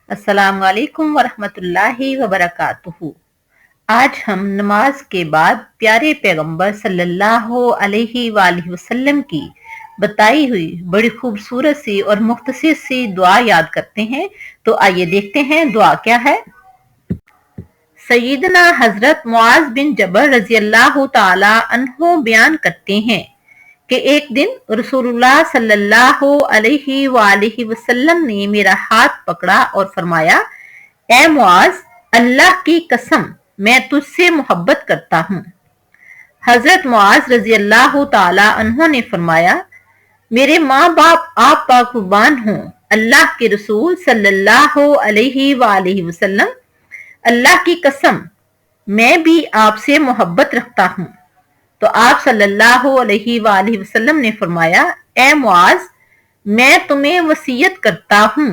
अस्सलाम वालेकुम वरहमतुल्लाहि वबरकातुहू। आज हम नमाज के बाद प्यारे पैगंबर सल्लल्लाहु अलैहि वसल्लम की बताई हुई बड़ी खूबसूरत सी और मुख्तसर सी दुआ याद करते हैं। तो आइए देखते हैं दुआ क्या है। सैयदना हजरत मुआज बिन जबल रजी अल्लाह ताला अन्हो बयान करते हैं कि एक दिन रसूलुल्लाह सल्लल्लाहु अलैहि वसल्लम ने मेरा हाथ पकड़ा और फरमाया, ए मुआज, अल्लाह की कसम मैं तुझसे मोहब्बत करता हूँ। हजरत मुआज रजी अल्लाह ताला अन्हो ने फरमाया, मेरे माँ बाप आप पर कुर्बान हों, अल्लाह के रसूल सल्लल्लाहु अलैहि वसल्लम, अल्लाह की कसम मैं भी आपसे मोहब्बत रखता हूँ। तो आप सल्लल्लाहु अलैहि वसल्लम ने फरमाया, ए मुआज, मैं तुम्हें वसीयत करता हूँ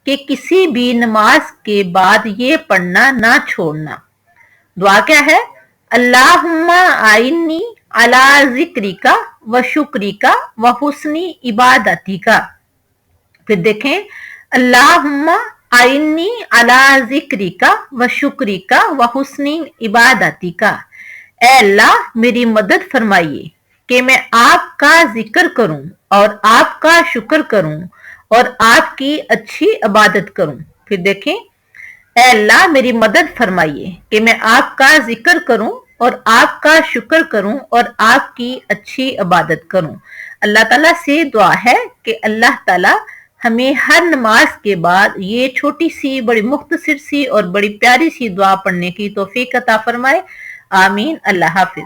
कि किसी भी नमाज के बाद ये पढ़ना ना छोड़ना। दुआ क्या है? अल्लाहुम्मा आइन्नी अला जिक्रिका व शुक्रिका व हुस्नी इबादतिका। फिर देखें, अल्लाहुम्मा आइन्नी अला जिक्रिका व शुक्रिका व हुस्नी इबादतिका। ए अल्लाह, मेरी मदद फरमाइए कि मैं आपका जिक्र करूं और आपका शुक्र करूं और आपकी अच्छी इबादत करूं। फिर देखें, ए अल्लाह, मेरी मदद फरमाइए कि मैं आपका जिक्र करूं और आपका शुक्र करूं और आपकी अच्छी इबादत करूं। अल्लाह ताला से दुआ है कि अल्लाह ताला हमें हर नमाज के बाद ये छोटी सी बड़ी मुख्तसर सी और बड़ी प्यारी सी दुआ पढ़ने की तौफीक अता फरमाए। आमीन। अल्लाह हाफिज।